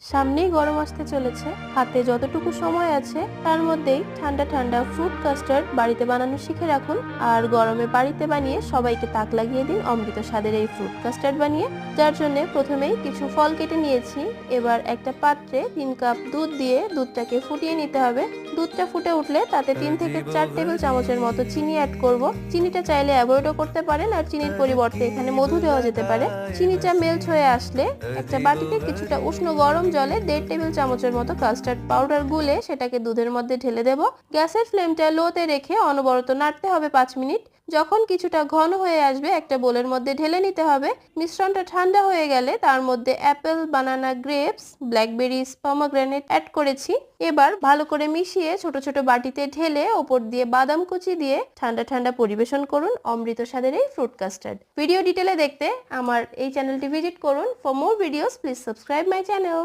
সামনেই গরম আসতে চলেছে, হাতে যতটুকু সময় আছে তার মধ্যেই ঠান্ডা ঠান্ডা ফ্রুট কাস্টার্ড বাড়িতে বানানো শিখে রাখুন। আর গরমে বাড়িতে বানিয়ে সবাইকে তাক লাগিয়ে দিন অমৃত স্বাদের এই ফ্রুট কাস্টার্ড বানিয়ে। যার জন্য প্রথমেই কিছু ফল কেটে নিয়েছি। এবার একটা পাত্রে 3 কাপ দুধ দিয়ে দুধটাকে ফুটিয়ে নিতে হবে। দুধটা ফুটে উঠলে তাতে 3 থেকে 4 টেবিল চামচের মতো চিনি অ্যাড করব। চিনিটা চাইলে অ্যাভয়েডও করতে পারেন, আর চিনির পরিবর্তে এখানে মধু দেওয়া যেতে পারে। চিনিটা মেল্ট হয়ে আসলে একটা বাটিতে কিছুটা উষ্ণ গরম জলে 1.5 টেবিল চামচের মতো কাস্টার্ড পাউডার গুলে সেটাকে দুধের মধ্যে ঢেলে দেব। গ্যাসের ফ্লেমটা লোতে রেখে অনবরত নাড়তে হবে 5 মিনিট। যখন কিছুটা ঘন হয়ে আসবে একটা বোলের মধ্যে ঢেলে নিতে হবে। মিশ্রণটা ঠান্ডা হয়ে গেলে তার মধ্যে অ্যাপেল, বানানা, গ্রেপস, ব্ল্যাকবেরিজ, পমগ্রানেট অ্যাড করেছি। এবার ভালো করে মিশিয়ে ছোট ছোট বাটিতে ঢেলে ওপর দিয়ে বাদাম কুচি দিয়ে ঠান্ডা ঠান্ডা পরিবেশন করুন অমৃত স্বাদের এই ফ্রুট কাস্টার্ড। ভিডিও ডিটেলে দেখতে আমার এই চ্যানেলটি ভিজিট করুন। For more videos please subscribe my channel.